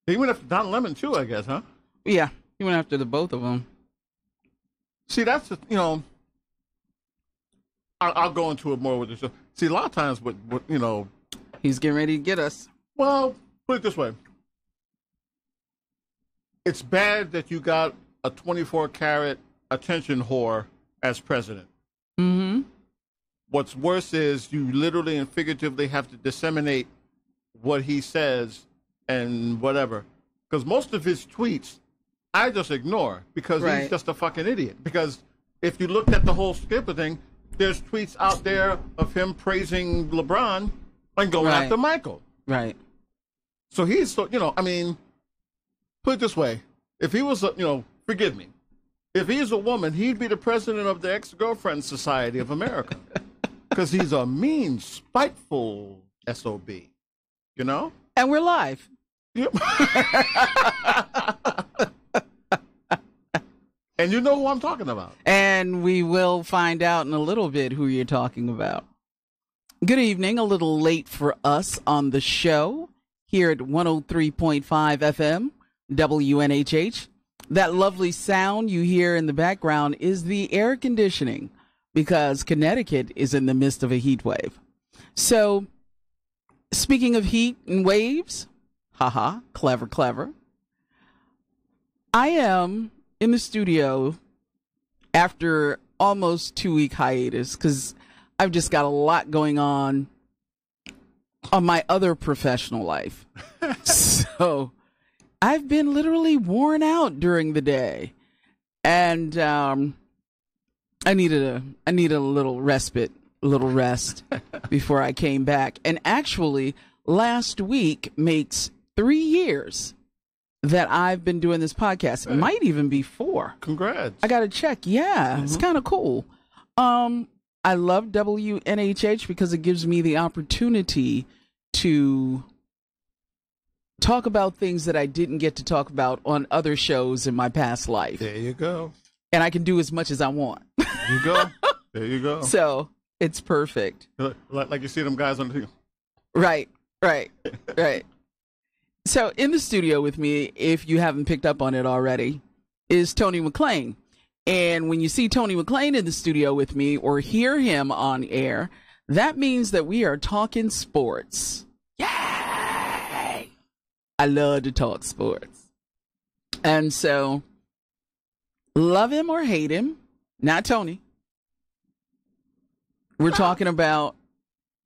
He went after Don Lemon too, I guess, huh? Yeah, he went after the both of them. See, that's you know, I'll go into it more with this. See, a lot of times, with you know, he's getting ready to get us. Well, put it this way: it's bad that you got a 24-carat attention whore as president. Mm-hmm. What's worse is you literally and figuratively have to disseminate what he says and whatever. Because most of his tweets, I just ignore because he's just a fucking idiot. Because if you looked at the whole Skipper thing, there's tweets out there of him praising LeBron and going after Michael. Right. So he's, you know, I mean, put it this way. If he was, you know, forgive me. If he's a woman, he'd be the president of the Ex-Girlfriend Society of America. Because he's a mean, spiteful SOB. You know? And we're live. Yep. And you know who I'm talking about. And we will find out in a little bit who you're talking about. Good evening. A little late for us on the show here at 103.5 FM, WNHH. That lovely sound you hear in the background is the air conditioning because Connecticut is in the midst of a heat wave. So, speaking of heat and waves, haha, clever, clever. I am in the studio after almost 2-week hiatus because I've just got a lot going on my other professional life. So I've been literally worn out during the day, and I needed a little respite, a little rest before I came back. And actually, last week makes 3 years that I've been doing this podcast. It might even be 4. Congrats. I got to check. Yeah, It's kind of cool. I love WNHH because it gives me the opportunity to talk about things that I didn't get to talk about on other shows in my past life. There you go. And I can do as much as I want. There you go. There you go. So it's perfect. Like you see them guys on the TV. Right. So in the studio with me, if you haven't picked up on it already, is Tony McClean. And when you see Tony McClean in the studio with me or hear him on air, that means that we are talking sports. Yay! I love to talk sports. And so, love him or hate him, not Tony. We're talking about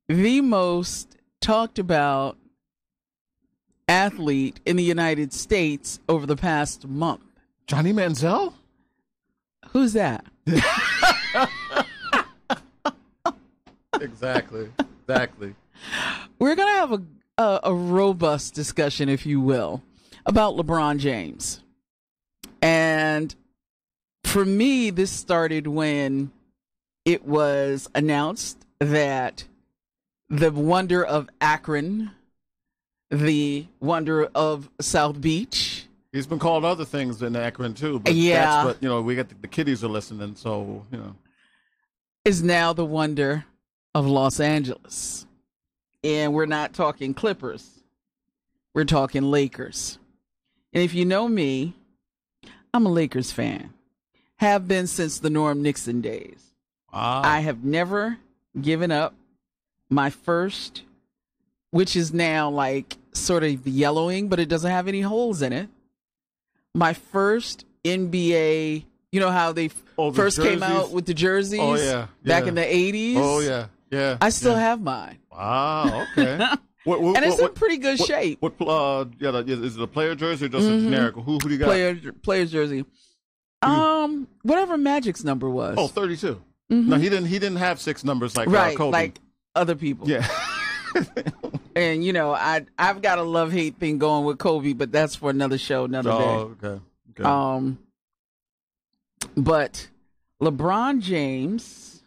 the most talked about athlete in the United States over the past month. Johnny Manziel? Who's that? Exactly. We're going to have a robust discussion, if you will, about LeBron James. And for me, this started when it was announced that the wonder of Akron, the wonder of South Beach. He's been called other things in Akron too, but that's what, you know, we got the kiddies are listening, so, you know. Is now the wonder of Los Angeles. And we're not talking Clippers. We're talking Lakers. And if you know me, I'm a Lakers fan. Have been since the Norm Nixon days. Wow. I have never given up my first, which is now like sort of yellowing, but it doesn't have any holes in it. My first NBA, you know how they first came out with the jerseys? Oh, yeah. Back in the 80s? Oh, yeah. Yeah. I still have mine. Wow, okay. And it's in pretty good shape. Is it a player jersey or just a generic? Who do you got? Player jersey. Whatever Magic's number was. Oh, 32. No, he didn't have 6 numbers like Kobe. Like other people. Yeah. And, you know, I've got a love-hate thing going with Kobe, but that's for another show, another day. Okay. But LeBron James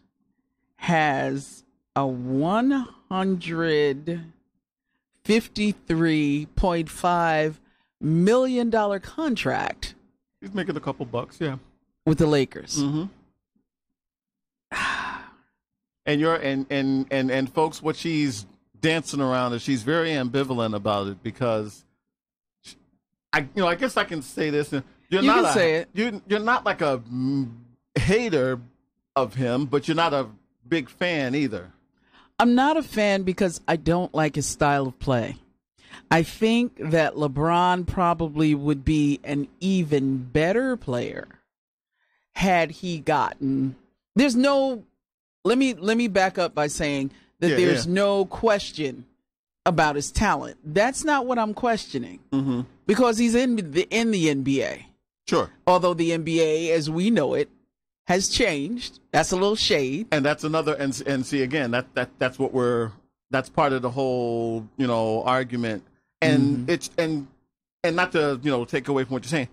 has a $153.5 million contract. He's making a couple bucks, yeah. With the Lakers. Mm-hmm. And folks, what she's dancing around is she's very ambivalent about it because I guess I can say this. You can say it. You're not like a hater of him, but you're not a big fan either. I'm not a fan because I don't like his style of play. I think that LeBron probably would be an even better player had he gotten. Let me back up by saying that there's no question about his talent. That's not what I'm questioning. Mm-hmm. Because he's in the NBA. Sure. Although the NBA, as we know it, has changed. That's a little shade. And that's another, and see again, that's that's part of the whole, argument. And it's, and not to, take away from what you're saying.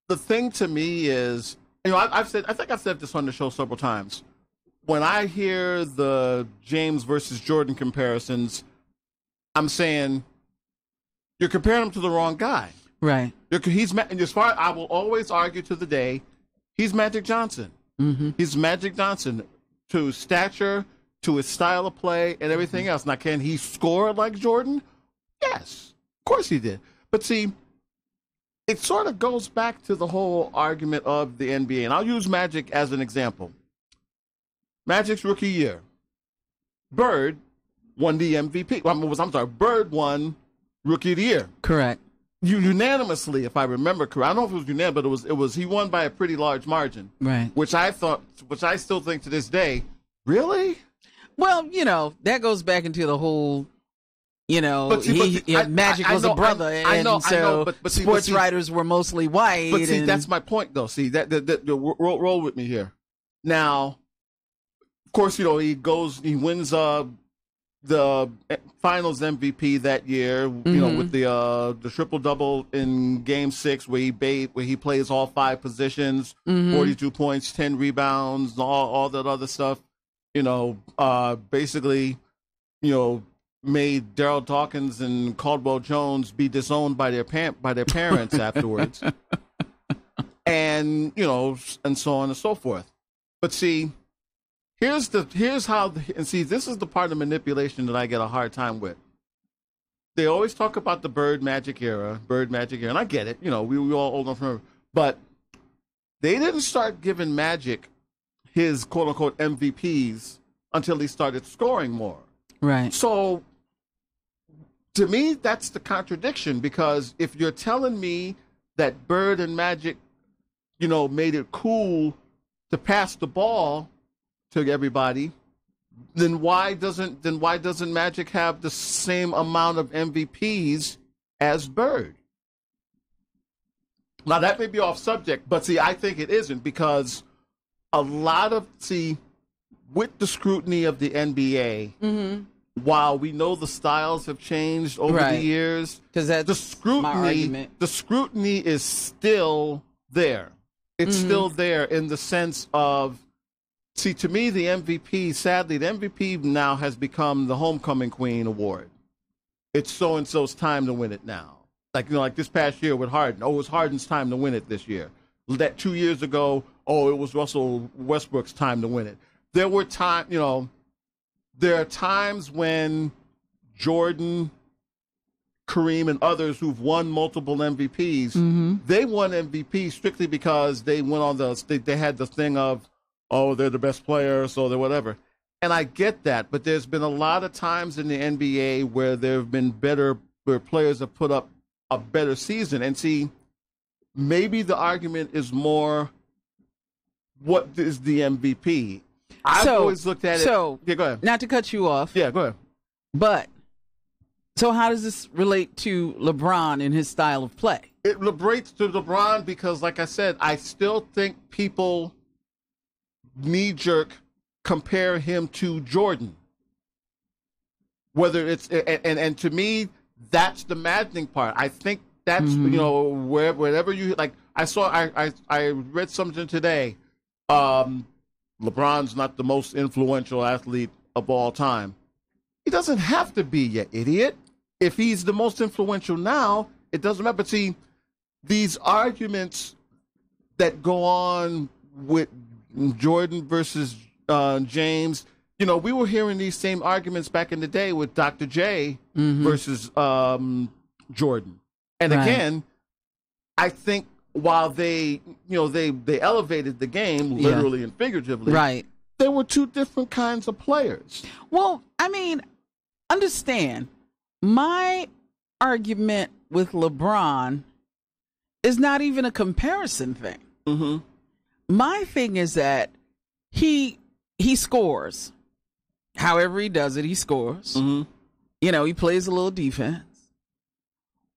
The thing to me is, I think I've said this on the show several times. When I hear the James versus Jordan comparisons, I'm saying you're comparing him to the wrong guy. Right. I will always argue to the day, he's Magic Johnson. Mm-hmm. He's Magic Johnson to his stature, to his style of play, and everything else. Now, can he score like Jordan? Yes, of course he did. But see, it sort of goes back to the whole argument of the NBA, and I'll use Magic as an example. Magic's rookie year, Bird won the MVP. I'm sorry, Bird won Rookie of the Year. Correct. Unanimously, if I remember correct. I don't know if it was unanimous, but it was he won by a pretty large margin. Right. Which I still think to this day, really? Well, that goes back into the whole, Magic was a brother, but sports writers were mostly white. But see, that's my point, though. See, that roll with me here. Now, of course, he wins the Finals MVP that year, with the triple double in Game 6, where he plays all 5 positions, 42 points, 10 rebounds, all that other stuff. Basically, made Darryl Dawkins and Caldwell Jones be disowned by their parents afterwards, and and so on and so forth. But see. This is the part of manipulation that I get a hard time with. They always talk about the Bird Magic era, and I get it. We all old enough to remember. But they didn't start giving Magic his quote-unquote MVPs until he started scoring more. Right. So, to me, that's the contradiction, because if you're telling me that Bird and Magic, made it cool to pass the ball to everybody, then why doesn't Magic have the same amount of MVPs as Bird? Now that may be off subject, but see, I think it isn't, because with the scrutiny of the NBA, while we know the styles have changed over the years, because the scrutiny is still there. It's still there in the sense of, see, to me, the MVP now has become the homecoming queen award. It's so-and-so's time to win it now. Like this past year with Harden. Oh, it was Harden's time to win it this year. That 2 years ago, it was Russell Westbrook's time to win it. There are times when Jordan, Kareem, and others who've won multiple MVPs, they won MVP strictly because they went on they had the thing of, they're the best player, so they're whatever. And I get that, but there's been a lot of times in the NBA where there have been where players have put up a better season. And see, maybe the argument is more, what is the MVP? I've always looked at it. So, yeah, go ahead. Not to cut you off. Yeah, go ahead. But, so how does this relate to LeBron and his style of play? It relates to LeBron because, like I said, I still think people knee-jerk compare him to Jordan. Whether it's and to me, that's the maddening part. I think that's wherever you like. I read something today. LeBron's not the most influential athlete of all time. He doesn't have to be, you idiot. If he's the most influential now, it doesn't matter. But see, these arguments that go on with Jordan versus James, we were hearing these same arguments back in the day with Dr. J versus Jordan. And Right. again, I think while they elevated the game literally and figuratively, Right. they were two different kinds of players. Well, I mean, understand, my argument with LeBron is not even a comparison thing. Mm-hmm. My thing is that he scores. However he does it, he scores. Mm-hmm. You know, he plays a little defense.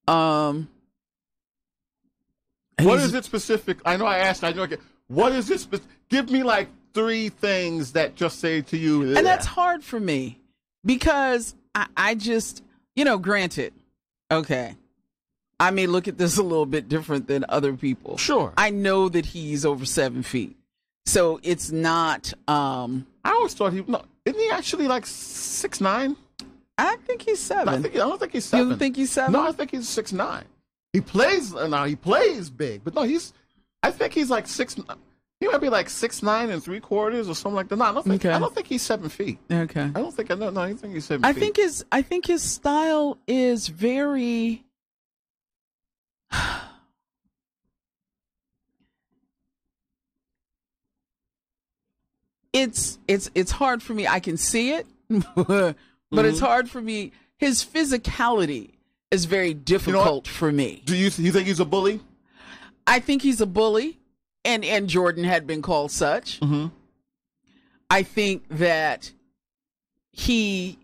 What is it specific? I know I asked. I know. What is it? Give me like 3 things that just say to you. And that's hard for me because I just, granted, okay, I may look at this a little bit different than other people. Sure. I know that he's over 7 feet. So it's not. I always thought isn't he actually like 6'9"? I think he's 7. I don't think he's 7. You think he's 7? No, I think he's 6'9". He plays big, but no, I think he's like 6. He might be like 6'9" and 3/4 or something like that. No, I don't think he's 7 feet. Okay. I don't think I think he's 7 I feet. think his style is very it's hard for me. I can see it, but it's hard for me. His physicality is very difficult for me. Do you think he's a bully? I think he's a bully, and Jordan had been called such. Mm-hmm. I think that his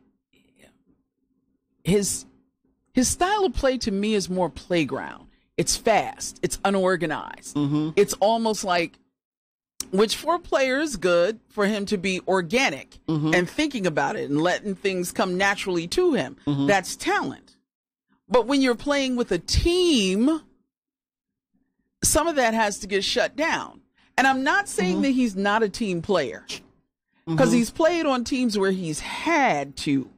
style of play to me is more playground. It's fast. It's unorganized. Mm-hmm. It's almost like, which for a player is good for him to be organic and thinking about it and letting things come naturally to him. Mm-hmm. That's talent. But when you're playing with a team, some of that has to get shut down. And I'm not saying that he's not a team player, because he's played on teams where he's had to.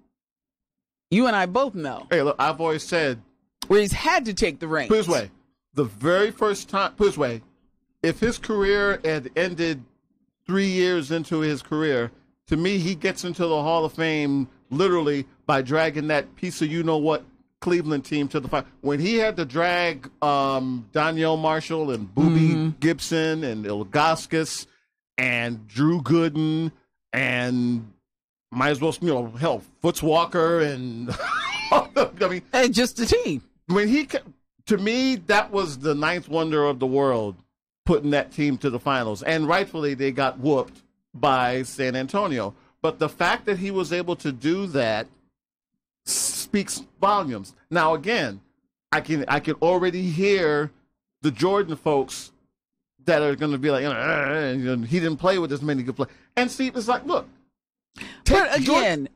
You and I both know. Hey, look, I've always said, where he's had to take the reins. Put it this way, the very first time, put it this way, if his career had ended 3 years into his career, to me, he gets into the Hall of Fame literally by dragging that piece of you-know-what Cleveland team to the final. When he had to drag Danielle Marshall and Boobie Gibson and Ilgauskas and Drew Gooden and might as well, Foots Walker and I mean, and just a team. When to me, that was the ninth wonder of the world, putting that team to the finals. And rightfully, they got whooped by San Antonio. But the fact that he was able to do that speaks volumes. Now, again, I can already hear the Jordan folks that are going to be like, he didn't play with as many good players. And Steve is like, look. But again,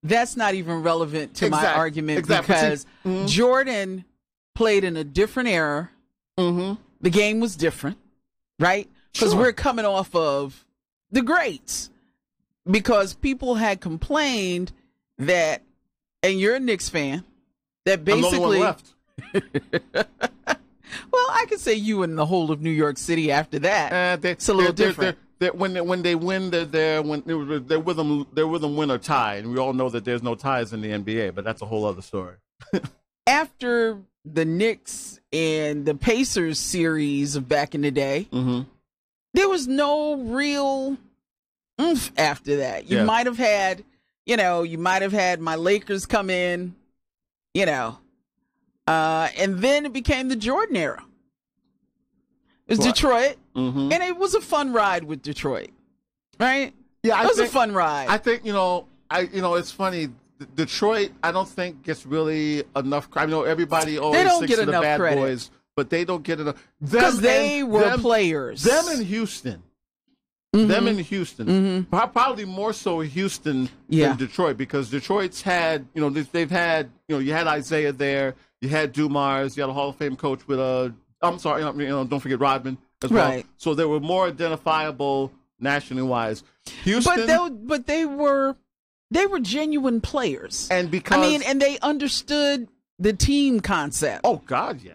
that's not even relevant to my argument because Jordan played in a different era. Mm-hmm. The game was different, right? Because we're coming off of the greats. Because people had complained that, and you're a Knicks fan, that basically. I'm the only one left. Well, I could say you and the whole of New York City after that. It's a little different. When they win, they're there. They're with them win or tie, and we all know that there's no ties in the NBA. But that's a whole other story. After the Knicks and the Pacers series of back in the day, there was no real oomph after that. You might have had, my Lakers come in, and then it became the Jordan era. It was Detroit, and it was a fun ride with Detroit, right? Yeah, it was a fun ride. I think it's funny. Detroit, I don't think gets really enough credit. I know everybody always thinks of the bad boys, but they don't get enough because they were players. Them in Houston. Them in Houston, probably more so Houston than Detroit, because Detroit's had, they've had, you had Isaiah there, you had Dumars, you had a Hall of Fame coach with don't forget Rodman as well. Right. So they were more identifiable nationally wise. Houston, but they were genuine players, and and they understood the team concept. Oh God, yeah.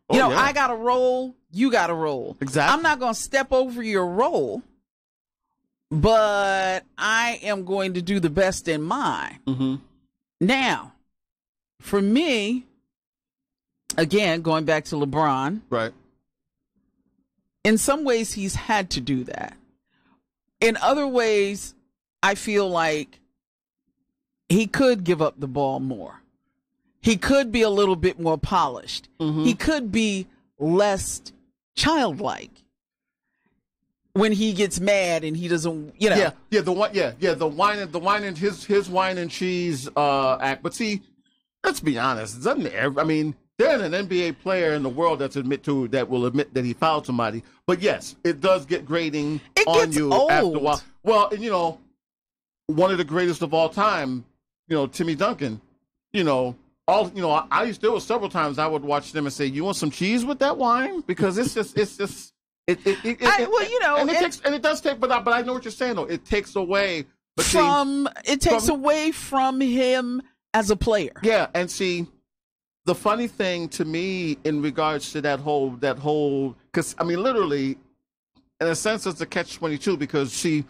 I got to roll, you got to roll. Exactly. I'm not going to step over your role, but I am going to do the best in mine. Now, for me, again, going back to LeBron, Right. in some ways he's had to do that. In other ways, I feel like he could give up the ball more. He could be a little bit more polished. Mm-hmm. He could be less childlike when he gets mad and he doesn't, you know. The wine and his wine and cheese act. But see, let's be honest. I mean, there's an NBA player in the world that will admit that he fouled somebody. But yes, it does get grating on you old after a while. Well, and one of the greatest of all time, Timmy Duncan, there were several times I would watch them and say, "You want some cheese with that wine?" Because it does take, but I know what you're saying though. It takes away away from him as a player. Yeah, and see, the funny thing to me in regards to that whole, because I mean, literally, in a sense, it's a catch-22 because see,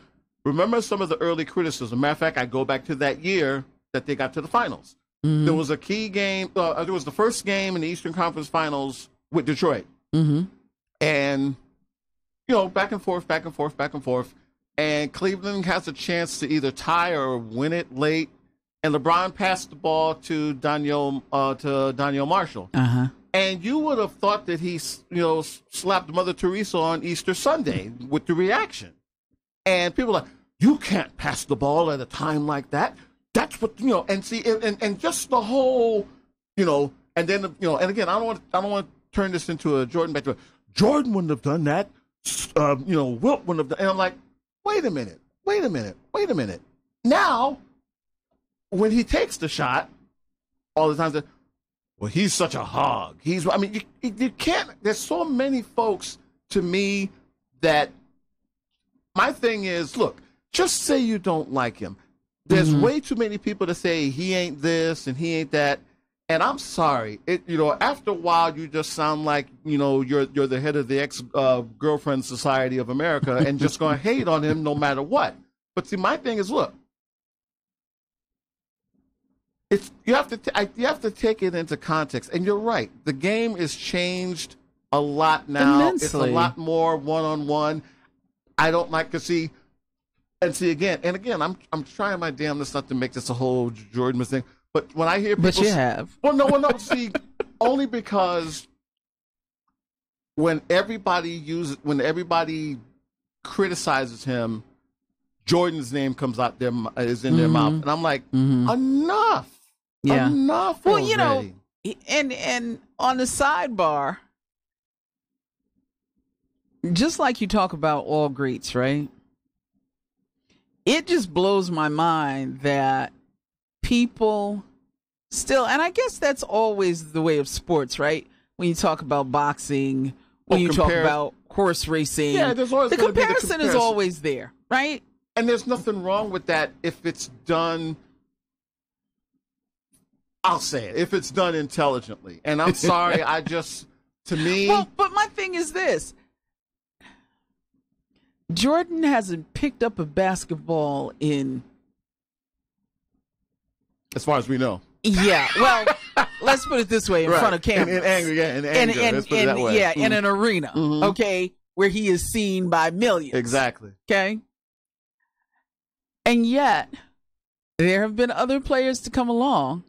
remember some of the early criticism. Matter of fact, I go back to that year that they got to the finals. Mm-hmm. There was a key game. There was the first game in the Eastern Conference Finals with Detroit. Mm-hmm. And, back and forth. And Cleveland has a chance to either tie or win it late. And LeBron passed the ball to Daniel Marshall. Uh-huh. And you would have thought that he, slapped Mother Teresa on Easter Sunday with the reaction. And people are like, you can't pass the ball at a time like that. That's what, and see, and just the whole, and then, and again, I don't want to turn this into a Jordan back to Jordan wouldn't have done that. Wilt wouldn't have done. And I'm like, wait a minute. Now, when he takes the shot, all the time, well, he's such a hog. You can't, there's so many folks to me that my thing is, look, just say you don't like him. There's way too many people to say he ain't this and he ain't that. And I'm sorry, after a while, you just sound like, you're the head of the ex-girlfriend Society of America and just going to hate on him no matter what. But see, my thing is, look, you have to take it into context. And you're right. The game is changed a lot now. Immensely. It's a lot more one-on-one. I don't like to see. And see again, I'm trying my damnedest not to make this a whole Jordan thing. But when I hear people, but you have. Well, no. See, only because when everybody criticizes him, Jordan's name comes out is in their mouth, and I'm like, enough, enough. Well, already. and on the sidebar, just like you talk about all greats, right? It just blows my mind that people still, and I guess that's always the way of sports, right? When you talk about boxing, when you talk about horse racing, there's always the comparison is always there, right? And there's nothing wrong with that if it's done, I'll say it, if it's done intelligently. And I'm sorry, to me. Well, but my thing is this. Jordan hasn't picked up a basketball in, as far as we know. Yeah, well, let's put it this way: in front of cameras, in anger, let's put it that way. In an arena, okay, where he is seen by millions. Exactly. Okay. And yet, there have been other players to come along,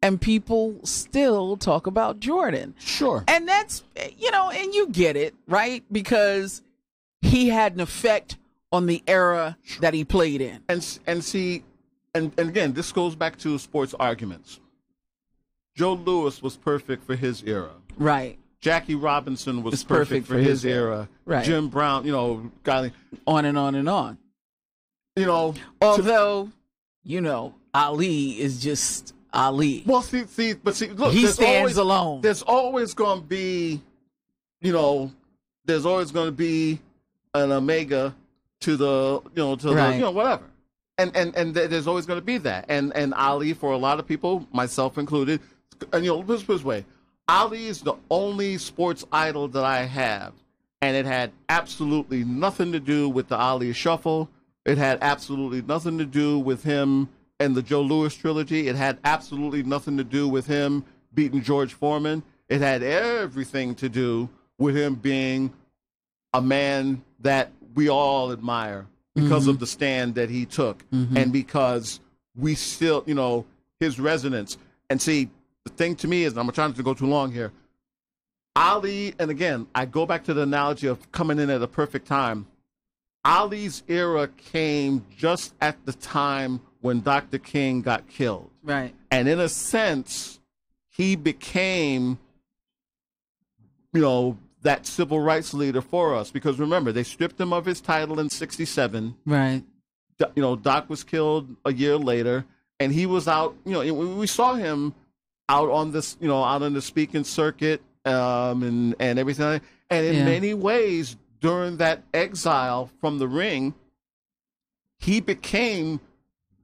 and people still talk about Jordan. Sure. And that's, and you get it, right? Because he had an effect on the era that he played in. And see, and again, this goes back to sports arguments. Joe Louis was perfect for his era. Right. Jackie Robinson was perfect for his era. Right. Jim Brown, guy. On and on and on. Although, Ali is just Ali. Well, see, look, he stands alone. There's always going to be, an omega to the, the whatever. And there's always going to be that. And Ali, for a lot of people, myself included, and let's put it this way, Ali is the only sports idol that I have. And it had absolutely nothing to do with the Ali Shuffle. It had absolutely nothing to do with him and the Joe Louis trilogy. It had absolutely nothing to do with him beating George Foreman. It had everything to do with him being a man that we all admire because of the stand that he took and because we still, his resonance. And see, the thing to me is, and I'm trying not to go too long here, Ali, and again, I go back to the analogy of coming in at a perfect time. Ali's era came just at the time when Dr. King got killed. Right. And in a sense, he became, that civil rights leader for us. Because remember, they stripped him of his title in 1967. Right. Doc was killed a year later, and he was out, we saw him out on this, out on the speaking circuit and everything. And in many ways, during that exile from the ring, he became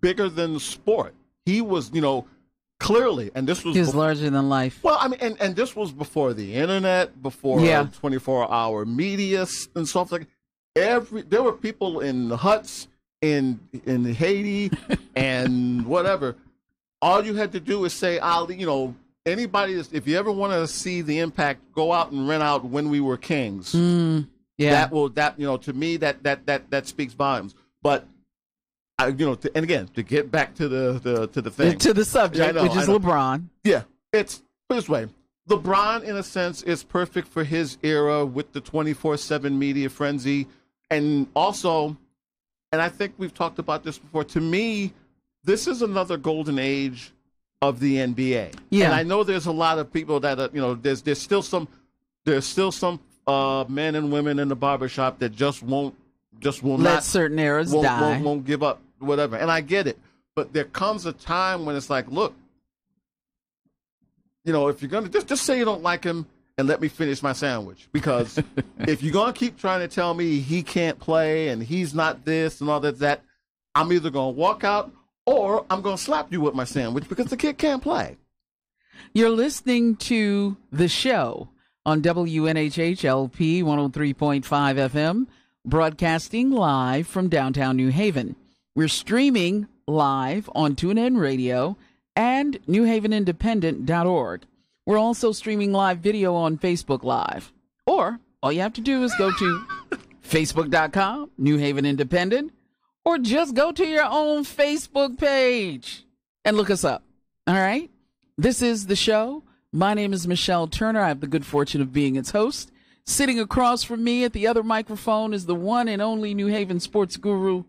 bigger than the sport. He was, clearly, and this was... He was larger than life. Well, I mean, and this was before the internet, before 24-hour media and stuff like that. There were people in the huts in Haiti and whatever. All you had to do is say, Ali, anybody, if you ever want to see the impact, go out and rent out When We Were Kings. To me, that speaks volumes. But and again, to get back to the thing, to the subject, which is LeBron. Yeah, it's this way. LeBron, in a sense, is perfect for his era with the 24/7 media frenzy, and also, and I think we've talked about this before. To me, this is another golden age of the NBA. Yeah, and I know there's a lot of people that there's still some men and women in the barbershop that will let not certain eras die. Won't give up, whatever. And I get it. But there comes a time when it's like, look, if you're going to just say you don't like him and let me finish my sandwich. Because if you're going to keep trying to tell me he can't play and he's not this and all that, I'm either going to walk out or I'm going to slap you with my sandwich because the kid can't play. You're listening to the show on WNHH-LP 103.5 FM. Broadcasting live from downtown New Haven. We're streaming live on TuneIn Radio and newhavenindependent.org. We're also streaming live video on Facebook Live. Or all you have to do is go to facebook.com, New Haven Independent, or just go to your own Facebook page and look us up. All right? This is the show. My name is Michelle Turner. I have the good fortune of being its host. Sitting across from me at the other microphone is the one and only New Haven sports guru,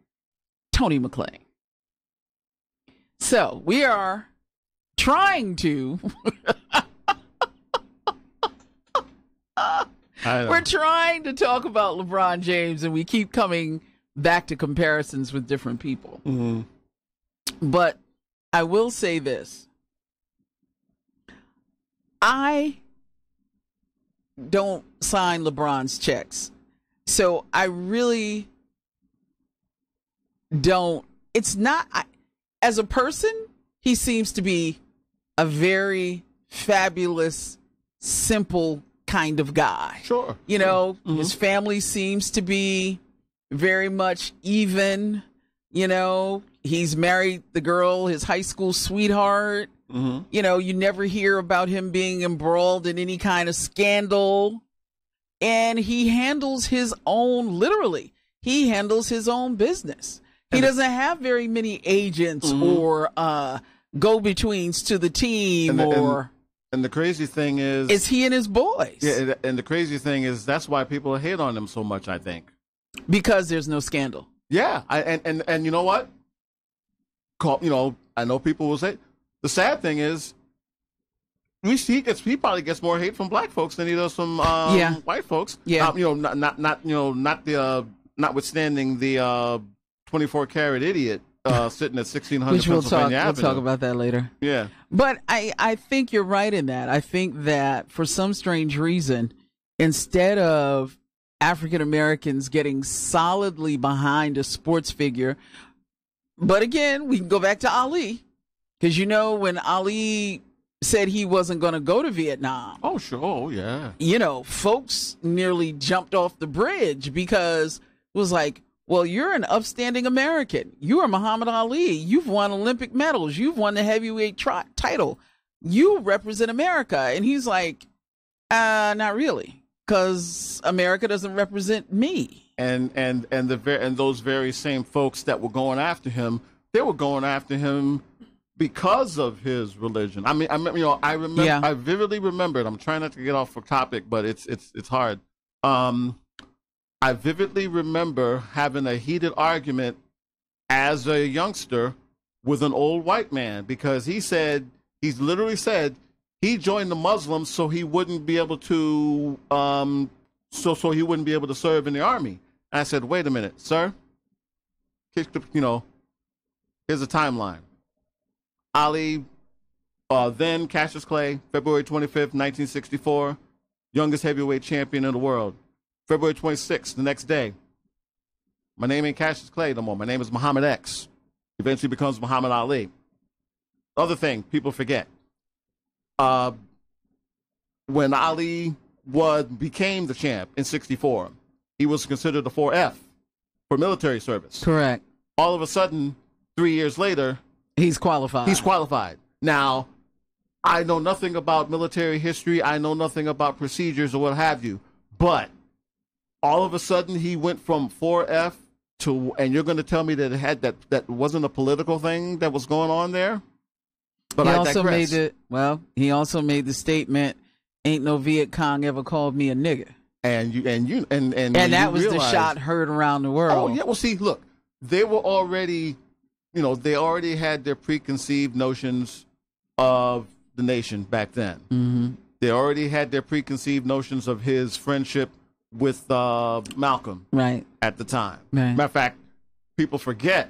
Tony McClean. So we are trying to we're trying to talk about LeBron James, and we keep coming back to comparisons with different people. Mm-hmm. But I will say this. I don't sign LeBron's checks. So I really don't. It's not, as a person, he seems to be a very fabulous, simple kind of guy. Sure. His family seems to be very much even. He's married the girl, his high school sweetheart. Mm-hmm. You never hear about him being embroiled in any kind of scandal. And he handles his own, literally, he handles his own business. He doesn't have very many agents or go-betweens to the team. And the crazy thing is... It's he and his boys. Yeah, and the crazy thing is that's why people hate on him so much, I think. Because there's no scandal. Yeah, and you know what? I know people will say... The sad thing is, he probably gets more hate from black folks than he does from white folks. Yeah, notwithstanding the 24-karat idiot sitting at 1600 Which Pennsylvania Avenue. We'll talk about that later. Yeah, but I think you're right in that. I think that for some strange reason, instead of African Americans getting solidly behind a sports figure, but again, we can go back to Ali. Because when Ali said he wasn't going to go to Vietnam. Oh, sure. Oh, yeah. Folks nearly jumped off the bridge because it was like, well, you're an upstanding American. You are Muhammad Ali. You've won Olympic medals. You've won the heavyweight title. You represent America. And he's like, Not really, because America doesn't represent me. And those very same folks that were going after him, they were going after him because of his religion. I remember. I vividly remembered. I'm trying not to get off the topic, but it's hard. I vividly remember having a heated argument as a youngster with an old white man because he's literally said he joined the Muslims so he wouldn't be able to so he wouldn't be able to serve in the army. And I said, wait a minute, sir. Here's a timeline. Ali, then Cassius Clay, February 25th, 1964, youngest heavyweight champion in the world. February 26th, the next day. My name ain't Cassius Clay no more. My name is Muhammad X. Eventually becomes Muhammad Ali. Other thing people forget. When Ali became the champ in 64, he was considered the 4F for military service. Correct. All of a sudden, 3 years later, he's qualified. He's qualified. Now, I know nothing about military history. I know nothing about procedures or what have you. But all of a sudden, he went from 4F to, and you're going to tell me that it had that wasn't a political thing that was going on there? But I digress. He also made the statement, "Ain't no Viet Cong ever called me a nigger." And that was the shot heard around the world. Oh yeah. Well, see, look, they were already, they already had their preconceived notions of the nation back then. Mm-hmm. They already had their preconceived notions of his friendship with Malcolm, right, at the time. Right. Matter of fact, people forget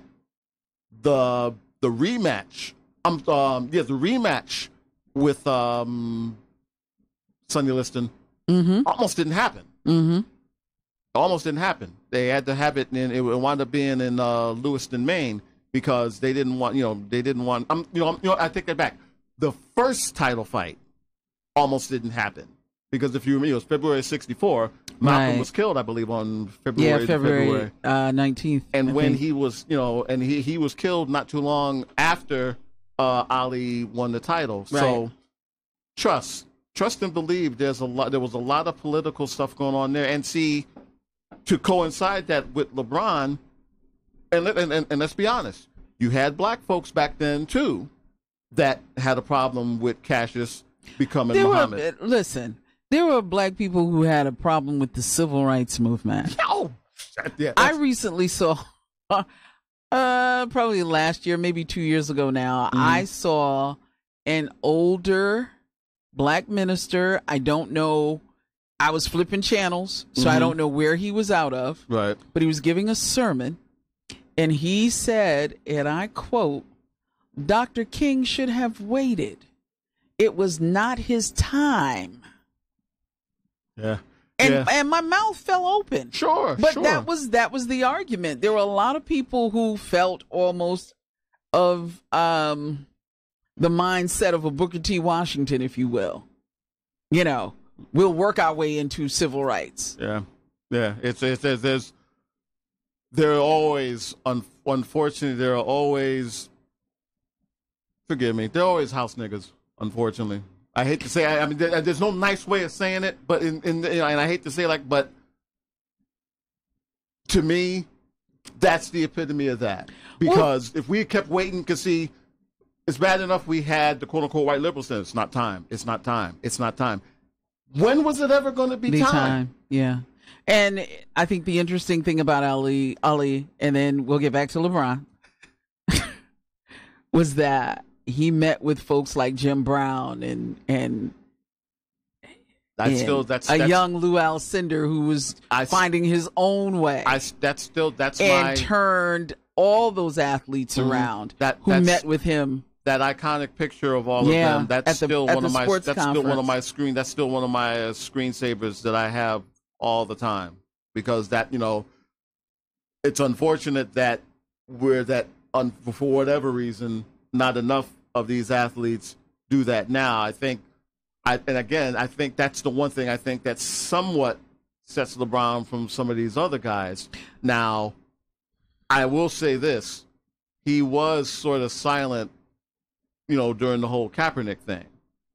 the rematch. The rematch with Sonny Liston. Mm-hmm. Almost didn't happen. Mm-hmm. Almost didn't happen. They had to have it, and it wound up being in Lewiston, Maine, because they didn't want. I take that back. The first title fight almost didn't happen because if you remember, it was February '64. Malcolm was killed, I believe, on February 19th. And when he was, and he was killed not too long after Ali won the title. Right. So trust and believe. There was a lot of political stuff going on there, and see, to coincide that with LeBron, and let's be honest, you had black folks back then too that had a problem with Cassius becoming Muhammad. Listen, there were black people who had a problem with the civil rights movement. Oh, yeah, I recently saw, probably last year, maybe 2 years ago now, I saw an older black minister. I don't know. I was flipping channels, so I don't know where he was out of. Right. But he was giving a sermon, and he said, and I quote, "Dr. King should have waited. It was not his time." Yeah. And my mouth fell open. Sure. But that was the argument. There were a lot of people who felt almost of the mindset of a Booker T. Washington, if you will. We'll work our way into civil rights. Yeah. Yeah. There are always, unfortunately, forgive me, there are always house niggas, unfortunately. I hate to say, I mean, there's no nice way of saying it, but and I hate to say but to me, that's the epitome of that. Because if we kept waiting, because see, it's bad enough we had the quote-unquote white liberals saying, it's not time, it's not time, it's not time. When was it ever going to be time? Yeah. And I think the interesting thing about Ali, and then we'll get back to LeBron, was that he met with folks like Jim Brown and that's young Lou Alcindor who was finding his own way. Turned all those athletes around who met with him. That iconic picture of all of them. That's still one of my screensavers that I have all the time, because it's unfortunate that for whatever reason, not enough of these athletes do that now. I think that's the one thing I think that somewhat sets LeBron from some of these other guys. Now, I will say this: he was sort of silent, during the whole Kaepernick thing.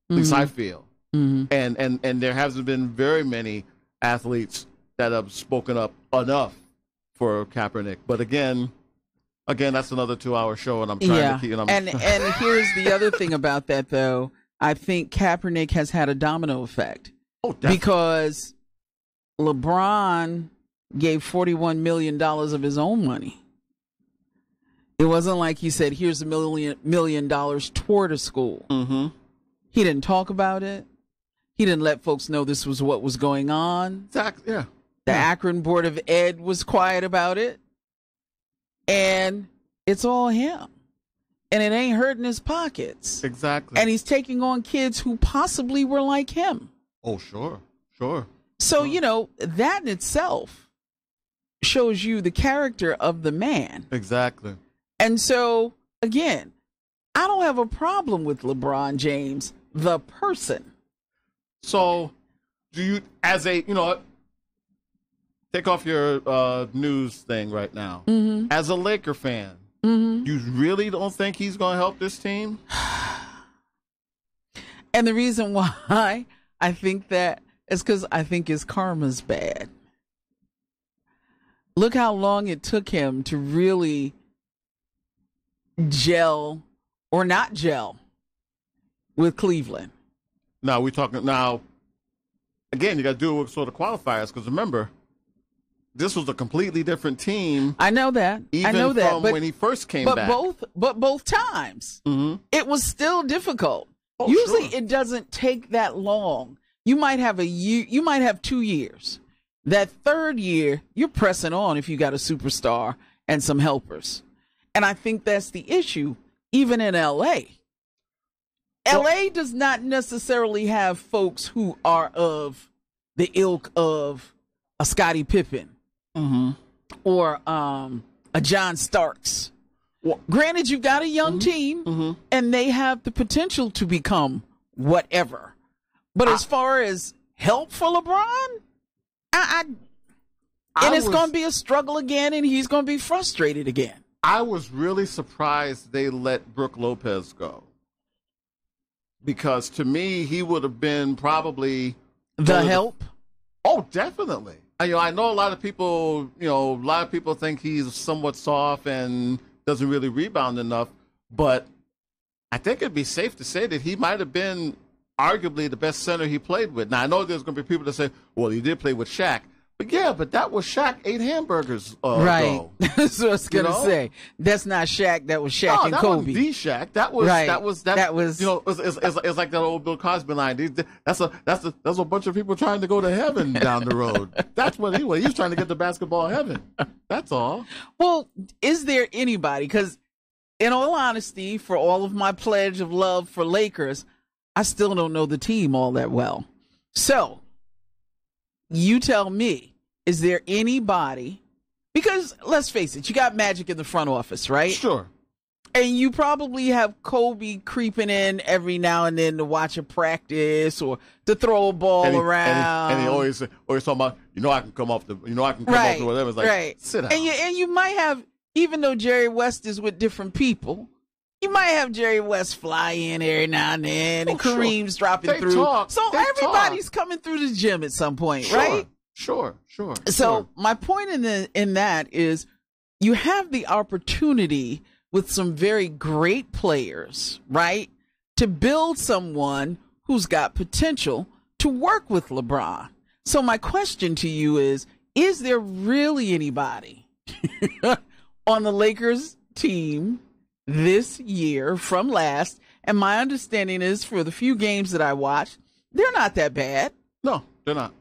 At least I feel. And there hasn't been very many athletes that have spoken up enough for Kaepernick. But again, that's another 2-hour show, and I'm trying to keep. And here's the other thing about that, though. I think Kaepernick has had a domino effect. Oh, definitely. Because LeBron gave $41 million of his own money. It wasn't like he said, "Here's $1 million toward a school." Mm-hmm. He didn't talk about it. He didn't let folks know this was what was going on. Exactly. Yeah. The Akron Board of Ed was quiet about it. And it's all him. And it ain't hurting his pockets. Exactly. And he's taking on kids who possibly were like him. Oh, sure. So, that in itself shows you the character of the man. Exactly. And so, again, I don't have a problem with LeBron James, the person. So, do you, take off your news thing right now. Mm-hmm. As a Laker fan, you really don't think he's going to help this team? And the reason why I think that is because I think his karma's bad. Look how long it took him to really gel or not gel with Cleveland. Now, again, you got to do it with sort of qualifiers, because remember, this was a completely different team. I know that. From when he first came back. Both times, it was still difficult. Oh, Usually, sure. it doesn't take that long. You might have a year. You might have 2 years. That third year, you're pressing on if you got a superstar and some helpers. And I think that's the issue, even in L.A. L.A. does not necessarily have folks who are of the ilk of a Scottie Pippen or a John Starks. Well, granted, you've got a young team, and they have the potential to become whatever. But as far as help for LeBron, it's going to be a struggle again, and he's going to be frustrated again. I was really surprised they let Brook Lopez go, because to me, he would have been probably the help. Oh, definitely. I know a lot of people, think he's somewhat soft and doesn't really rebound enough, but I think it'd be safe to say that he might have been arguably the best center he played with. Now, I know there's going to be people that say, well, he did play with Shaq. But that was Shaq ate hamburgers right. ago. That's what I was going to say. That's not Shaq. That was Shaq and Kobe. That was the Shaq. That was right. That was it's like that old Bill Cosby line. That's a bunch of people trying to go to heaven down the road. That's what he was. He was trying to get to basketball heaven. That's all. Well, is there anybody? Because in all honesty, for all of my pledge of love for Lakers, I still don't know the team all that well. So you tell me, is there anybody? Because let's face it, you got Magic in the front office, right? Sure. And you probably have Kobe creeping in every now and then to watch a practice or to throw a ball around. And he always talking about, I can come off the whatever. It's like, sit down. And you might have, even though Jerry West is with different people, you might have Jerry West fly in every now and then, and Kareem's dropping through. So everybody's coming through the gym at some point, right? Sure. So my point in that is, you have the opportunity with some very great players, right, to build someone who's got potential to work with LeBron. So my question to you is there really anybody on the Lakers team this year from last? And my understanding is, for the few games that I watched, they're not that bad. No, they're not.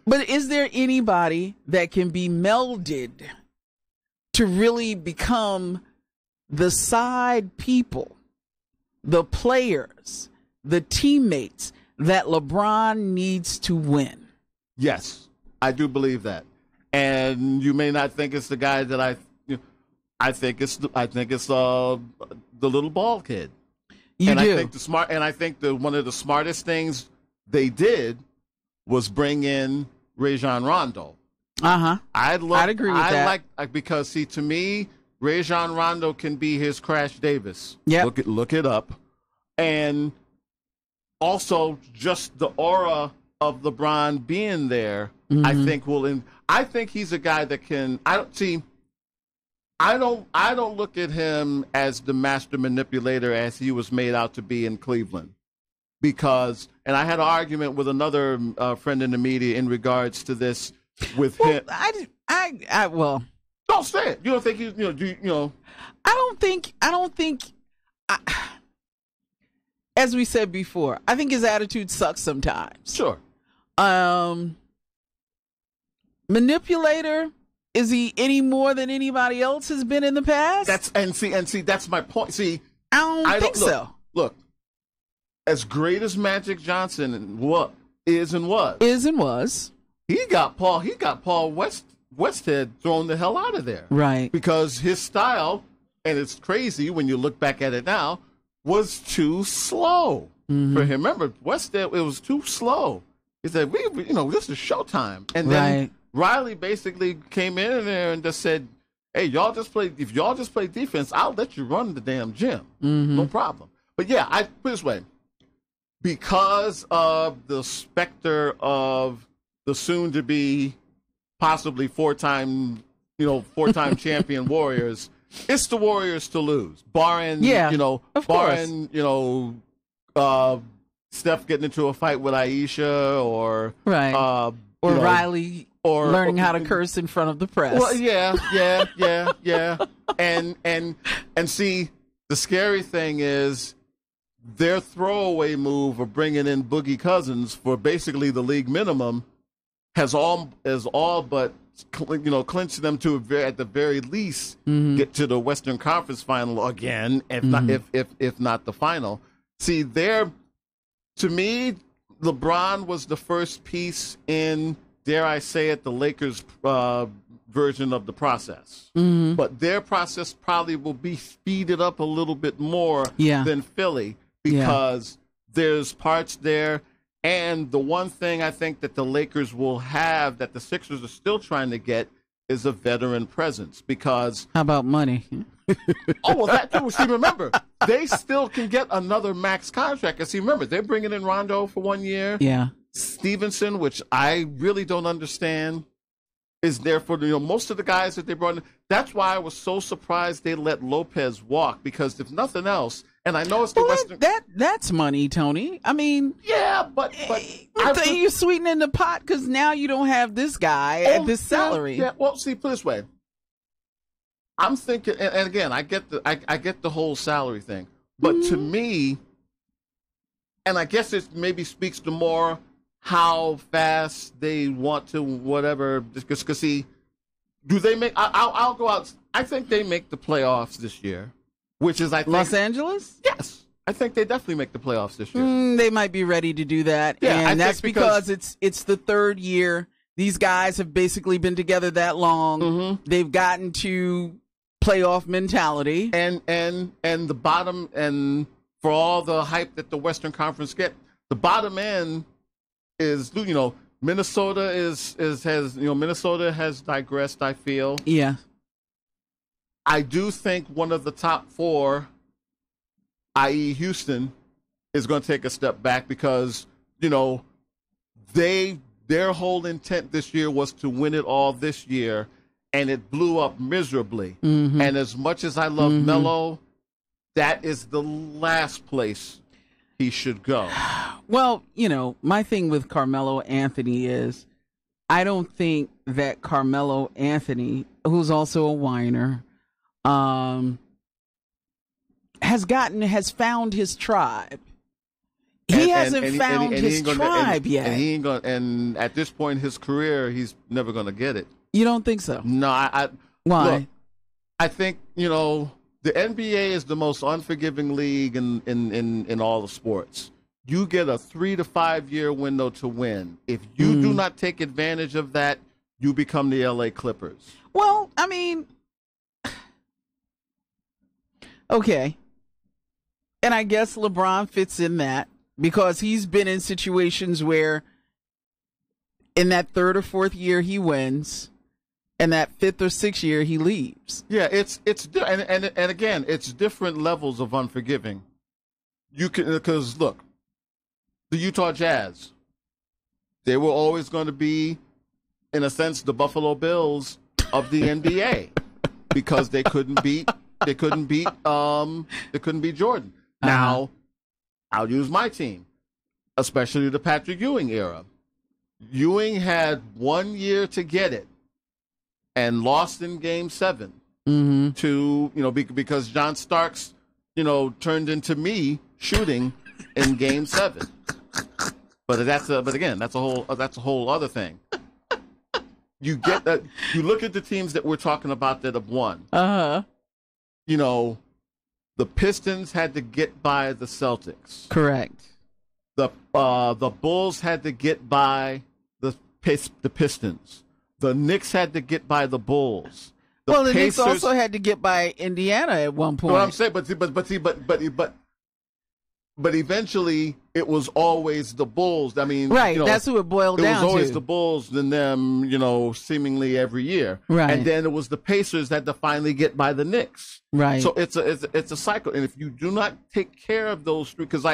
But is there anybody that can be melded to really become the side people, the players, the teammates that LeBron needs to win? Yes, I do believe that. And you may not think it's the guy that I think it's the little ball kid. You do. I think one of the smartest things they did was bring in Rajon Rondo. I'd agree with that. Because, see, to me, Rajon Rondo can be his Crash Davis. Yeah. Look it up. And also just the aura of LeBron being there, I think I think he's a guy that can. I don't look at him as the master manipulator as he was made out to be in Cleveland, because, and I had an argument with another friend in the media in regards to this with him. Well, don't say it. You don't think he's, I don't think. As we said before, I think his attitude sucks sometimes. Sure. Manipulator, is he any more than anybody else has been in the past? That's my point. See, I don't think so. Look, as great as Magic Johnson is and was, he got Paul Westhead thrown the hell out of there. Right. Because his style, and it's crazy when you look back at it now, was too slow for him. Remember, Westhead, it was too slow. He said, this is showtime. And then Riley basically came in there and just said, hey, if y'all just play defense, I'll let you run the damn gym. No problem. But yeah, I put it this way. Because of the specter of the soon to be possibly four-time champion Warriors, it's the Warriors to lose. Barring Steph getting into a fight with Aisha or Riley or learning how to curse in front of the press. Well, yeah. And see, the scary thing is their throwaway move of bringing in Boogie Cousins for basically the league minimum has all but clinched them to at the very least get to the Western Conference Final again, if not the final. See, to me, LeBron was the first piece in, dare I say it, the Lakers' version of the process. But their process probably will be speeded up a little bit more than Philly, because there's parts there. And the one thing I think that the Lakers will have that the Sixers are still trying to get is a veteran presence. Because how about money? That too. See, remember, they still can get another max contract. And see, remember, they're bringing in Rondo for 1 year. Yeah. Stevenson, which I really don't understand, is there for most of the guys that they brought in. That's why I was so surprised they let Lopez walk, because if nothing else, and I know it's the Western. That's money, Tony. I mean, yeah, but you're sweetening the pot because now you don't have this guy at this salary. Yeah. Well, see, put it this way. I'm thinking, and again, I get the whole salary thing, but to me, and I guess it maybe speaks to more how fast they want to whatever. Because see, do they make? I'll go out. I think they make the playoffs this year. Which is, I think, Los Angeles? Yes. I think they definitely make the playoffs this year. They might be ready to do that. Yeah, and that's because it's the third year. These guys have basically been together that long. They've gotten to playoff mentality. And the bottom, and for all the hype that the Western Conference get, the bottom end is, Minnesota Minnesota has digressed, I feel. Yeah. I do think one of the top four, i.e. Houston, is going to take a step back because, their whole intent this year was to win it all this year, and it blew up miserably. And as much as I love Melo, that is the last place he should go. Well, my thing with Carmelo Anthony is I don't think that Carmelo Anthony, who's also a whiner, has found his tribe. He hasn't found his tribe yet. And he ain't gonna. And at this point in his career, he's never gonna get it. You don't think so? No. Why? Look, I think the NBA is the most unforgiving league in all the sports. You get a 3 to 5 year window to win. If you do not take advantage of that, you become the LA Clippers. Well, I mean. Okay. And I guess LeBron fits in that because he's been in situations where in that third or fourth year he wins and that fifth or sixth year he leaves. Yeah, it's and again, it's different levels of unforgiving. You can, because look, the Utah Jazz. They were always going to be, in a sense, the Buffalo Bills of the NBA because they couldn't beat Jordan. Now, I'll use my team, especially the Patrick Ewing era. Ewing had 1 year to get it and lost in Game 7 to, because John Starks, turned into me shooting in Game 7. But again, that's a whole other thing. You get that. You look at the teams that we're talking about that have won. The Pistons had to get by the Celtics. Correct. The Bulls had to get by the Pistons. The Knicks had to get by the Bulls. The Knicks also had to get by Indiana at one point. Well, I'm saying, but eventually it was always the Bulls. I mean, right? That's who it boiled down to. It was always the Bulls than them, seemingly every year. Right. And then it was the Pacers that had to finally get by the Knicks. Right. So it's a cycle, and if you do not take care of those three, because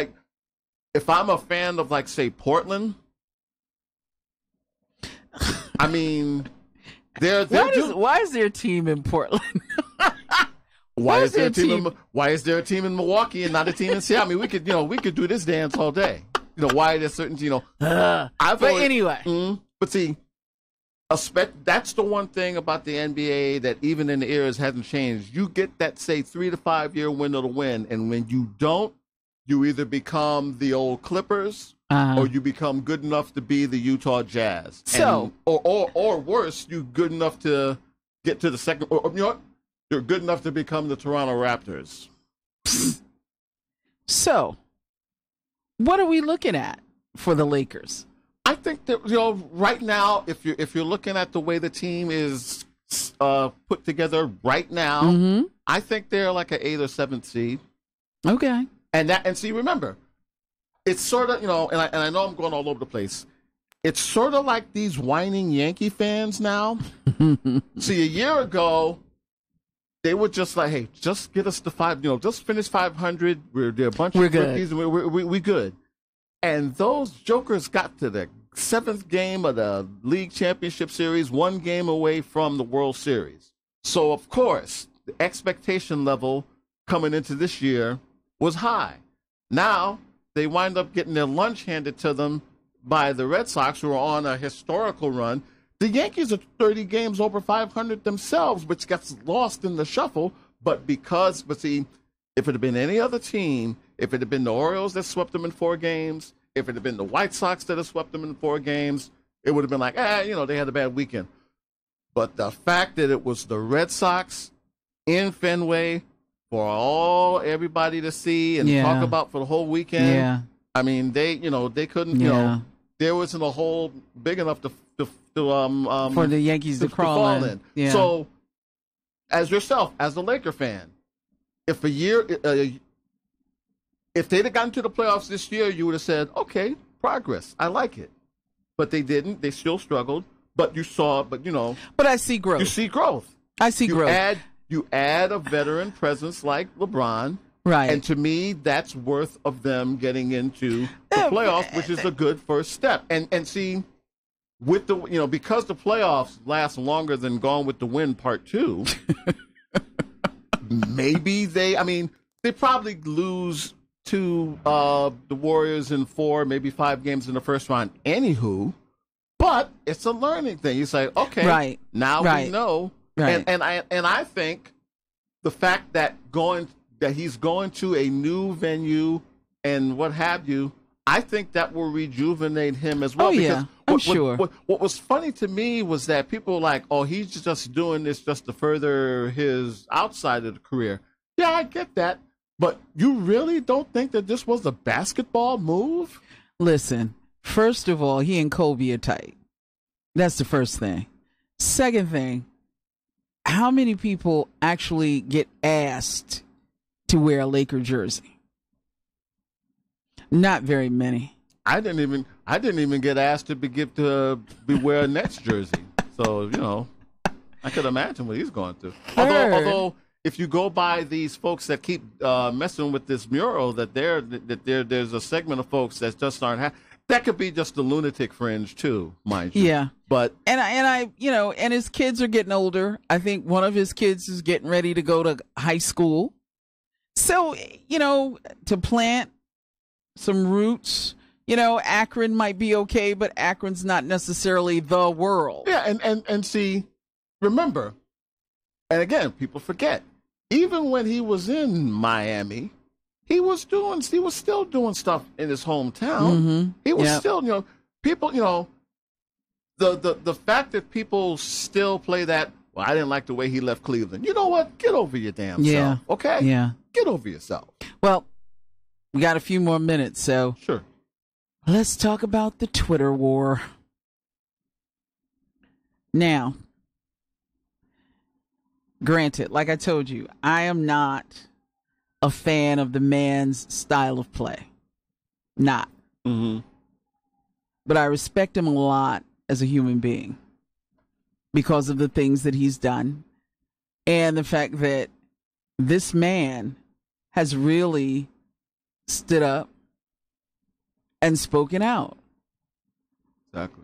if I'm a fan of say Portland, I mean, why is there a team in Portland? Why is there a team in Milwaukee and not a team in Seattle? I mean, we could do this dance all day. Why are there certain, anyway. But see, that's the one thing about the NBA that even in the eras hasn't changed. You get that, say, 3 to 5 year window to win, and when you don't, you either become the old Clippers or you become good enough to be the Utah Jazz. So, or worse, you're good enough to get to the second. Or you're good enough to become the Toronto Raptors. So, what are we looking at for the Lakers? I think that right now, if you're looking at the way the team is put together right now, I think they're like an 8th or 7th seed. Okay. And see, remember, it's sort of and I know I'm going all over the place. It's sort of like these whining Yankee fans now. See, a year ago, they were just like, hey, just get us to 5, just finish 500. We're a bunch of rookies, and we're good. And those jokers got to the 7th game of the league championship series, 1 game away from the World Series. So, of course, the expectation level coming into this year was high. Now, they wind up getting their lunch handed to them by the Red Sox, who are on a historical run. The Yankees are 30 games over 500 themselves, which gets lost in the shuffle. But see, if it had been any other team, if it had been the Orioles that swept them in 4 games, if it had been the White Sox that had swept them in 4 games, it would have been like, they had a bad weekend. But the fact that it was the Red Sox in Fenway for everybody to see and talk about for the whole weekend, I mean, they couldn't, there wasn't a hole big enough to for the Yankees to crawl in. Yeah. So, as yourself, as a Laker fan, if they'd have gotten to the playoffs this year, you would have said, okay, progress. I like it. But they didn't. They still struggled. But you saw, But I see growth. You see growth. I see growth. You add a veteran presence like LeBron. Right. And to me, that's worth of them getting into the playoffs, which is a good first step. And see, with the because the playoffs last longer than Gone with the Wind Part 2, maybe they probably lose to the Warriors in 4, maybe 5 games in the first round. Anywho, but it's a learning thing. You say, okay, now we know. Right. And I think the fact that he's going to a new venue and what have you, I think that will rejuvenate him as well. Oh, yeah, I'm sure. What was funny to me was that people were like, oh, he's just doing this just to further his outside of the career. Yeah, I get that. But you really don't think that this was a basketball move? Listen, first of all, he and Kobe are tight. That's the first thing. Second thing, how many people actually get asked to wear a Laker jersey? Not very many. I didn't even get asked to wear a Nets jersey. So, I could imagine what he's going through. Although if you go by these folks that keep messing with this mural, there's a segment of folks that just aren't happy. That could be just the lunatic fringe too, mind you. Yeah. But I and his kids are getting older. I think one of his kids is getting ready to go to high school. So, to plant some roots, Akron might be okay, but Akron's not necessarily the world. Yeah, and see, remember, and again, people forget, even when he was in Miami, he was still doing stuff in his hometown. Mm-hmm. He was still, people, the fact that people still play that, well, I didn't like the way he left Cleveland. You know what? Get over your damn self, okay? Yeah. Get over yourself. Well, we got a few more minutes, so sure. Let's talk about the Twitter war. Now, granted, like I told you, I am not a fan of the man's style of play. Not. Mm-hmm. But I respect him a lot as a human being because of the things that he's done and the fact that this man has really stood up and spoken out. Exactly.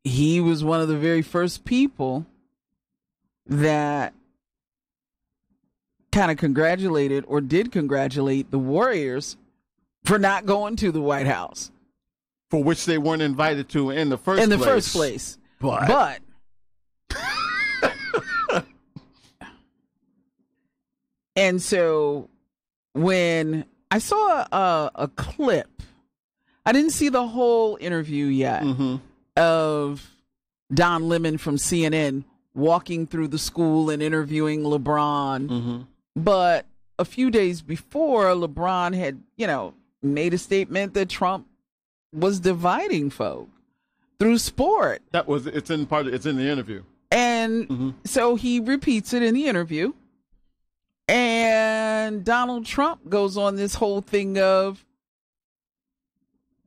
He was one of the very first people that kind of congratulated the Warriors for not going to the White House. For which they weren't invited to in the first place. But and so when I saw a clip, I didn't see the whole interview yet, mm-hmm. of Don Lemon from CNN walking through the school and interviewing LeBron. Mm-hmm. But a few days before, LeBron had, made a statement that Trump was dividing folk through sport. It's in the interview. And mm-hmm. so he repeats it in the interview. And Donald Trump goes on this whole thing of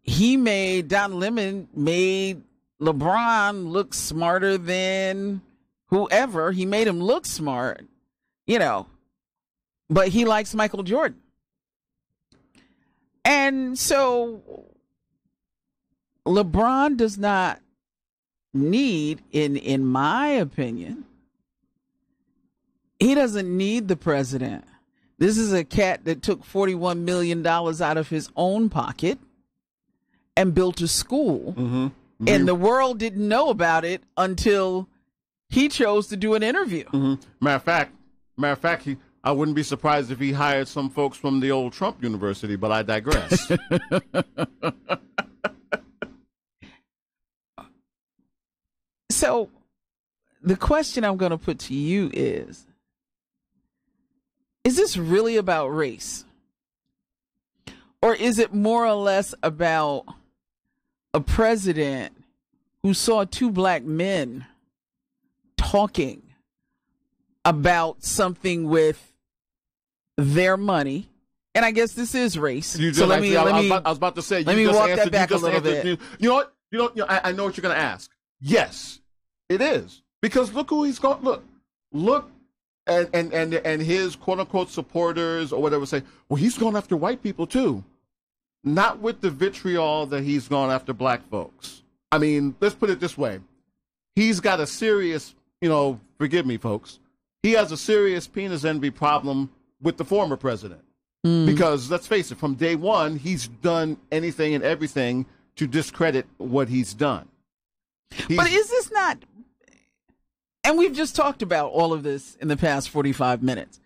Don Lemon made LeBron look smarter than whoever. He made him look smart, but he likes Michael Jordan. And so LeBron does not need, in my opinion, he doesn't need the president. This is a cat that took $41 million out of his own pocket and built a school. Mm-hmm. And the world didn't know about it until he chose to do an interview. Mm-hmm. Matter of fact, I wouldn't be surprised if he hired some folks from the old Trump University, but I digress. So the question I'm going to put to you is this really about race? Or is it more or less about a president who saw two black men talking about something with their money? And I guess this is race. I was about to say. Let me walk that back a little bit. You know what? I know what you're going to ask. Yes, it is, because look who he's going. Look, and his quote unquote supporters or whatever say, well, he's going after white people too, not with the vitriol that he's gone after black folks. I mean, let's put it this way: he's got a serious, forgive me, folks. He has a serious penis envy problem with the former president. Because let's face it, from day one, he's done anything and everything to discredit what he's done. But is this not, and we've just talked about all of this in the past 45 minutes,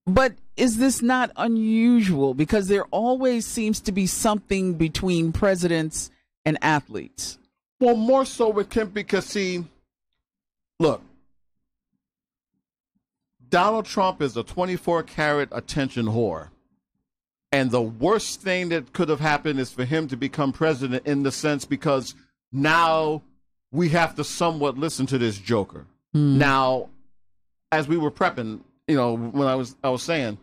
but is this not unusual? Because there always seems to be something between presidents and athletes. Well, more so with Kemp, because see, look, Donald Trump is a 24-karat attention whore. And the worst thing that could have happened is for him to become president, in the sense because now we have to somewhat listen to this joker. Now, as we were prepping, when I was saying,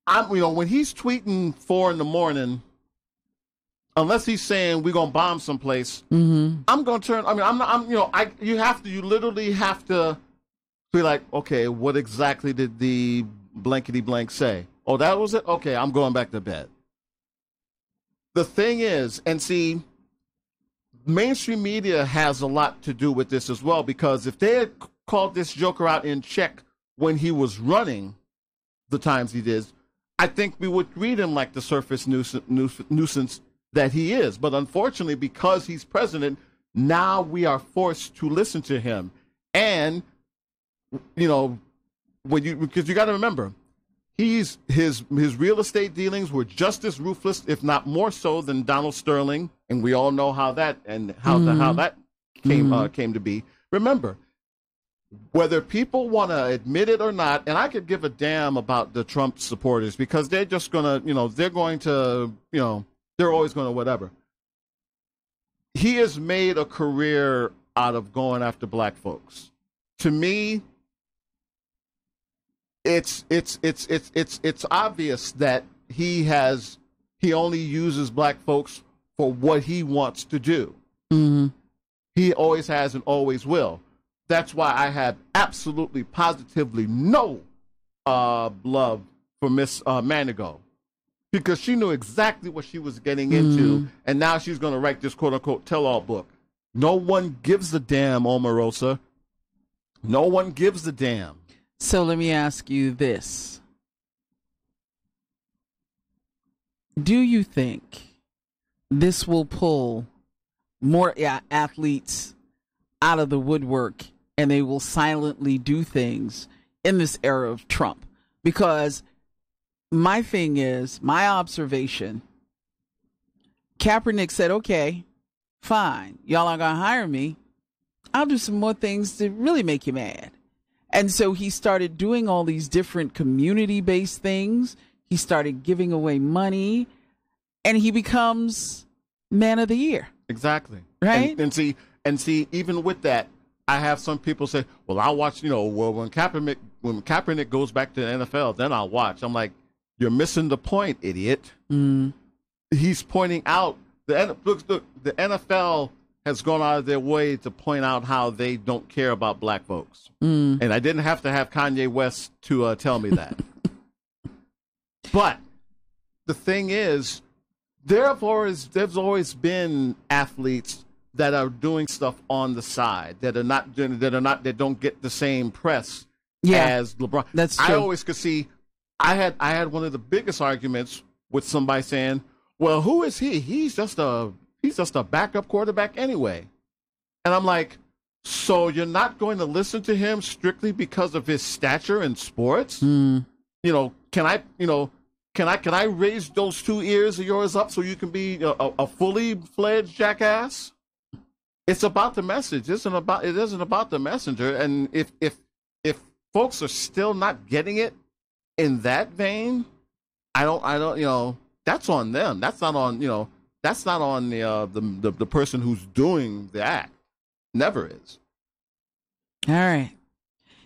when he's tweeting 4 a.m, unless he's saying we're gonna bomb someplace, I'm gonna turn. I mean, I'm not. You literally have to be like, okay, what exactly did the blankety blank say? Oh, that was it? Okay, I'm going back to bed. The thing is, and see, mainstream media has a lot to do with this as well, because if they had called this joker out in check when he was running the times he did, I think we would treat him like the surface nuisance that he is. But unfortunately, because he's president, now we are forced to listen to him. And, you know, because you got to remember, his real estate dealings were just as ruthless, if not more so, than Donald Sterling, and we all know how that came to be. Remember, whether people want to admit it or not, and I could give a damn about the Trump supporters, because they're just gonna, they're always gonna whatever. He has made a career out of going after black folks. To me, it's obvious that he only uses black folks for what he wants to do. Mm-hmm. He always has and always will. That's why I have absolutely, positively no love for Miss Manigault, because she knew exactly what she was getting into, and now she's going to write this quote-unquote tell-all book. No one gives a damn, Omarosa. No one gives a damn. So let me ask you this. Do you think this will pull more athletes out of the woodwork, and they will silently do things in this era of Trump? Because my thing is, my observation, Kaepernick said, okay, fine, y'all are going to hire me. I'll do some more things to really make you mad. And so he started doing all these different community-based things. He started giving away money, and he becomes Man of the Year. Exactly. Right? And see, even with that, I have some people say, well, I'll watch, when Kaepernick goes back to the NFL, then I'll watch. I'm like, you're missing the point, idiot. He's pointing out, the NFL has gone out of their way to point out how they don't care about black folks. And I didn't have to have Kanye West to tell me that. But the thing is, there's always been athletes that are doing stuff on the side that don't get the same press as LeBron. That's true. I always could see. I had one of the biggest arguments with somebody saying, "Well, who is he? He's just a backup quarterback anyway." And I'm like, so you're not going to listen to him strictly because of his stature in sports? Can I raise those two ears of yours up so you can be a fully fledged jackass? It's about the message. It isn't about the messenger. And if folks are still not getting it in that vein, I don't, that's on them. That's not on, the person who's doing the act. Never is. All right.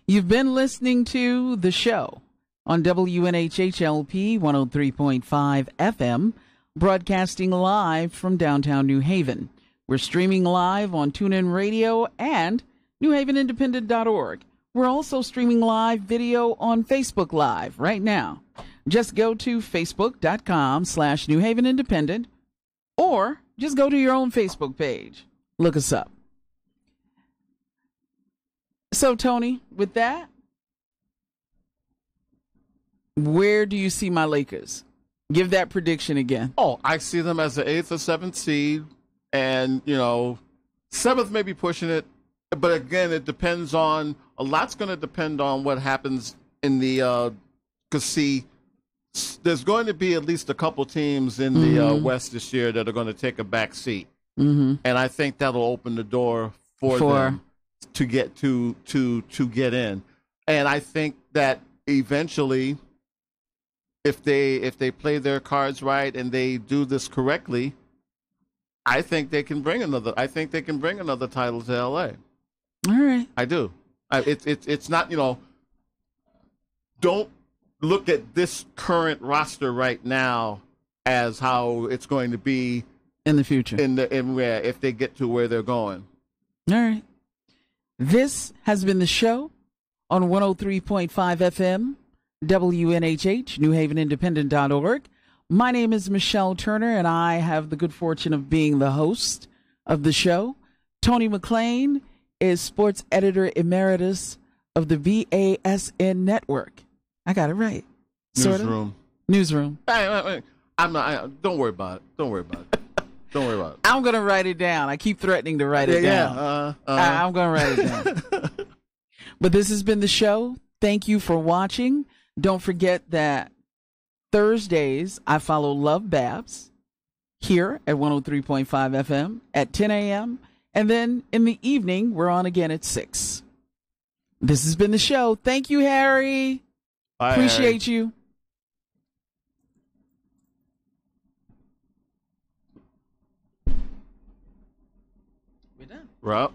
You've been listening to the show on WNHHLP 103.5 FM, broadcasting live from downtown New Haven. We're streaming live on TuneIn Radio and NewHavenIndependent.org. We're also streaming live video on Facebook Live right now. Just go to facebook.com/NewHavenIndependent, or just go to your own Facebook page. Look us up. So, Tony, with that, where do you see my Lakers? Give that prediction again. Oh, I see them as the 8th or 7th seed, and, 7th may be pushing it, but again, it depends on, a lot's going to depend on what happens in the, because see, there's going to be at least a couple teams in the West this year that are going to take a back seat. And I think that'll open the door for them to get to get in. And I think that eventually, if they play their cards right and they do this correctly, I think they can bring another title to LA. All right. I do. It's not, don't look at this current roster right now as how it's going to be in the future. If they get to where they're going. All right. This has been the show on 103.5 FM, WNHH, NewHavenIndependent.org. My name is Michelle Turner, and I have the good fortune of being the host of the show. Tony McClean is sports editor emeritus of the BASN network. I got it right. Newsroom. Newsroom. I'm not. Don't worry about it. Don't worry about it. Don't worry about it. I'm going to write it down. I keep threatening to write it down. I'm going to write it down. But this has been the show. Thank you for watching. Don't forget that Thursdays, I follow Love Babs here at 103.5 FM at 10 a.m. And then in the evening, we're on again at 6. This has been the show. Thank you, Harry. Bye, Appreciate Harry. you. We're done. We're up.